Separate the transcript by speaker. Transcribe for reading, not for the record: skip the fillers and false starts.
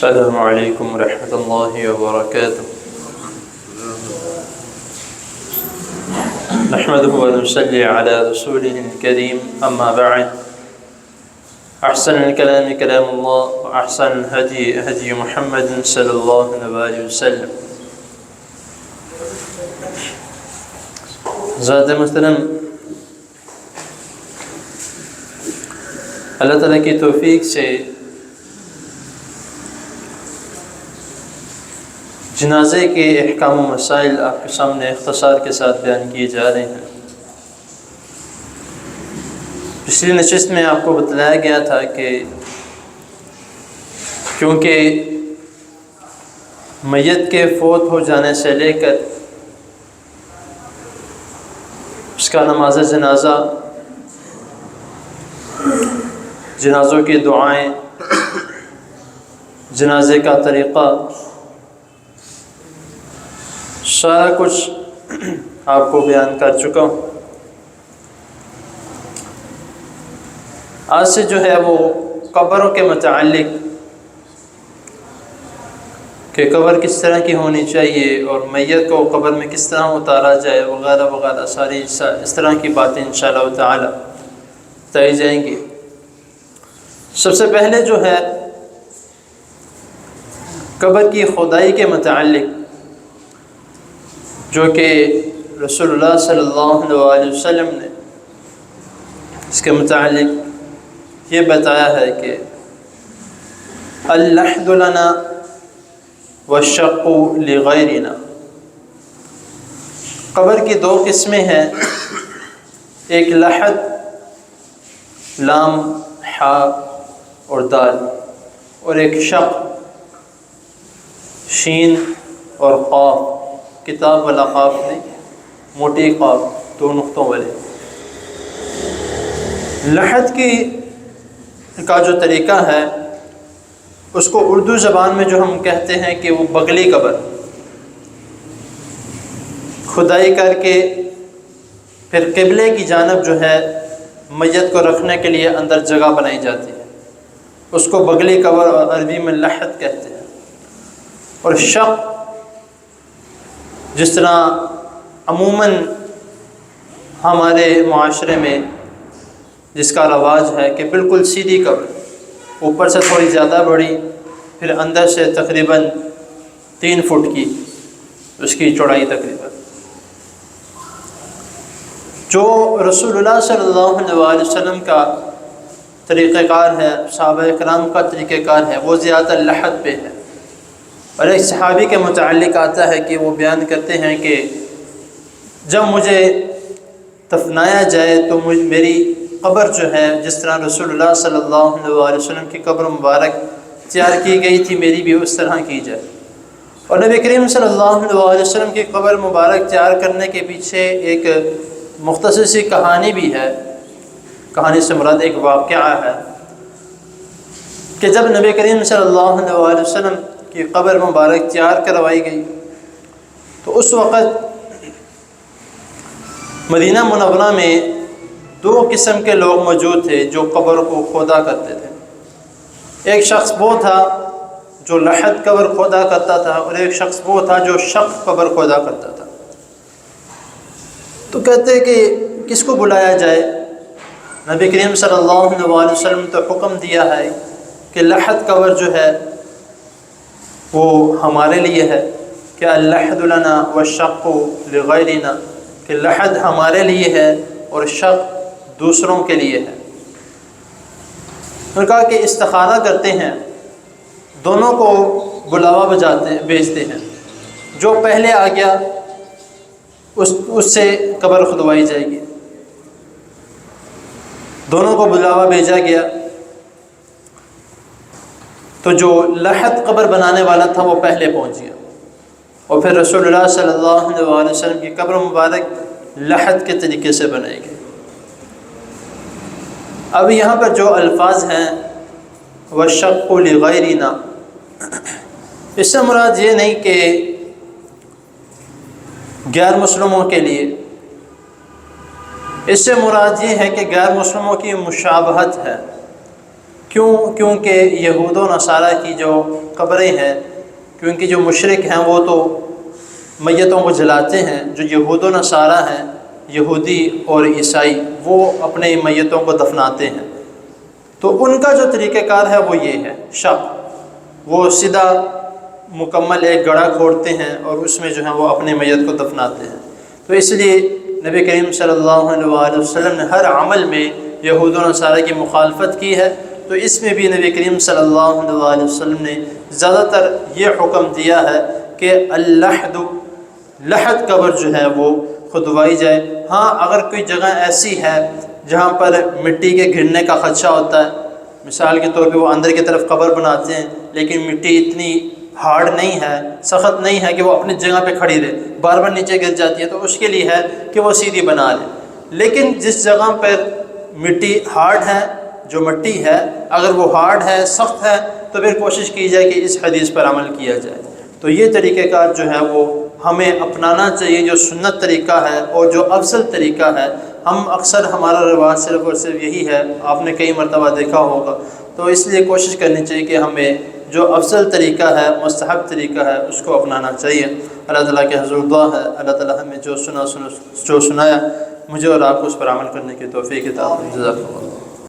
Speaker 1: السلام علیکم ورحمۃ اللہ وبرکاتہ۔ نحمده ونصلي على رسوله الكريم اما بعد، احسن الكلام كلام الله واحسن الهدي هدي محمد صلی اللہ علیہ وسلم۔ ذات محترم، اللہ تعالیٰ کی توفیق سے جنازے کے احکام و مسائل آپ کے سامنے اختصار کے ساتھ بیان کیے جا رہے ہیں۔ پچھلی نشست میں آپ کو بتلایا گیا تھا کہ کیونکہ میت کے فوت ہو جانے سے لے کر اس کا نماز جنازہ، جنازوں کی دعائیں، جنازے کا طریقہ، سارا کچھ آپ کو بیان کر چکا ہوں۔ آج سے جو ہے وہ قبروں کے متعلق کہ قبر کس طرح کی ہونی چاہیے اور میت کو قبر میں کس طرح اتارا جائے وغیرہ وغیرہ ساری اس طرح کی باتیں انشاءاللہ تعالی بتائی جائیں گی۔ سب سے پہلے جو ہے قبر کی کھدائی کے متعلق، جو کہ رسول اللہ صلی اللہ علیہ وسلم نے اس کے متعلق یہ بتایا ہے کہ اللحد لنا والشق لغیرنا، قبر کی دو قسمیں ہیں، ایک لحد لام حا اور دال، اور ایک شق شین اور قاف، کتاب والا قاف نہیں، موٹی قاف دو نقطوں والے۔ لحد کا جو طریقہ ہے اس کو اردو زبان میں جو ہم کہتے ہیں کہ وہ بغلی قبر، کھدائی کر کے پھر قبلے کی جانب جو ہے میت کو رکھنے کے لیے اندر جگہ بنائی جاتی ہے، اس کو بغلی قبر اور عربی میں لحد کہتے ہیں۔ اور شق، جس طرح عموماً ہمارے معاشرے میں جس کا رواج ہے کہ بالکل سیدھی قبر، اوپر سے تھوڑی زیادہ بڑی، پھر اندر سے تقریباً 3 فٹ کی اس کی چوڑائی تقریباً، جو رسول اللہ صلی اللہ علیہ وسلم کا طریقہ کار ہے، صحابہ کرام کا طریقہ کار ہے، وہ زیادہ لحد پہ ہے۔ اور ایک صحابی کے متعلق آتا ہے کہ وہ بیان کرتے ہیں کہ جب مجھے دفنایا جائے تو میری قبر جو ہے جس طرح رسول اللہ صلی اللہ علیہ وسلم کی قبر مبارک تیار کی گئی تھی، میری بھی اس طرح کی جائے۔ اور نبی کریم صلی اللہ علیہ وسلم کی قبر مبارک تیار کرنے کے پیچھے ایک مختصر سی کہانی بھی ہے، کہانی سے مراد ایک واقعہ ہے کہ جب نبی کریم صلی اللہ علیہ وسلم کی قبر مبارک تیار کروائی گئی تو اس وقت مدینہ منورہ میں 2 قسم کے لوگ موجود تھے جو قبر کو کھودا کرتے تھے۔ ایک شخص وہ تھا جو لحد قبر کھودا کرتا تھا، اور ایک شخص وہ تھا جو شق قبر کھودا کرتا تھا۔ تو کہتے کہ کس کو بلایا جائے؟ نبی کریم صلی اللہ علیہ وسلم تو حکم دیا ہے کہ لحد قبر جو ہے وہ ہمارے لیے ہے، کہ اللحد لنا والشق لغیرنا، کہ لحد ہمارے لیے ہے اور شق دوسروں کے لیے ہے۔ انہوں نے کہا کہ استخارہ کرتے ہیں، دونوں کو بلاوا بھیجتے ہیں، جو پہلے آ گیا اس سے قبر کھدوائی جائے گی۔ دونوں کو بلاوا بھیجا گیا تو جو لحد قبر بنانے والا تھا وہ پہلے پہنچ گیا، اور پھر رسول اللہ صلی اللہ علیہ وسلم کی قبر مبارک لحد کے طریقے سے بنائی گئی۔ اب یہاں پر جو الفاظ ہیں وَالشَّقُّ لِغَيْرِنَا، اس سے مراد یہ نہیں کہ غیر مسلموں کے لیے، اس سے مراد یہ ہے کہ غیر مسلموں کی مشابہت ہے، کیونکہ یہود و نصارہ کی جو قبریں ہیں، کیونکہ جو مشرک ہیں وہ تو میتوں کو جلاتے ہیں، جو یہود و نصارہ ہیں، یہودی اور عیسائی، وہ اپنے میتوں کو دفناتے ہیں۔ تو ان کا جو طریقہ کار ہے وہ یہ ہے، شق، وہ سیدھا مکمل ایک گڑھا کھودتے ہیں اور اس میں جو ہے وہ اپنے میت کو دفناتے ہیں۔ تو اس لیے نبی کریم صلی اللہ علیہ وآلہ وسلم نے ہر عمل میں یہود و نصارہ کی مخالفت کی ہے، تو اس میں بھی نبی کریم صلی اللہ علیہ وآلہ وسلم نے زیادہ تر یہ حکم دیا ہے کہ لحد قبر جو ہے وہ کھدوائی جائے۔ ہاں اگر کوئی جگہ ایسی ہے جہاں پر مٹی کے گرنے کا خدشہ ہوتا ہے، مثال کے طور پہ وہ اندر کی طرف قبر بناتے ہیں لیکن مٹی اتنی ہارڈ نہیں ہے، سخت نہیں ہے کہ وہ اپنی جگہ پہ کھڑی رہے، بار بار نیچے گر جاتی ہے، تو اس کے لیے ہے کہ وہ سیدھی بنا لے۔ لیکن جس جگہ پر مٹی ہارڈ ہے، جو مٹی ہے اگر وہ ہارڈ ہے، سخت ہے، تو پھر کوشش کی جائے کہ اس حدیث پر عمل کیا جائے۔ تو یہ طریقہ کار جو ہے وہ ہمیں اپنانا چاہیے، جو سنت طریقہ ہے اور جو افضل طریقہ ہے۔ ہم اکثر ہمارا رواج صرف اور صرف یہی ہے، آپ نے کئی مرتبہ دیکھا ہوگا، تو اس لیے کوشش کرنی چاہیے کہ ہمیں جو افضل طریقہ ہے، مستحب طریقہ ہے، اس کو اپنانا چاہیے۔ اللہ تعالیٰ کے حضور دعا ہے اللہ تعالیٰ ہمیں جو سنایا مجھے اور آپ کو اس پر عمل کرنے کی توفیق عطا فرمائے۔ جزاک اللہ۔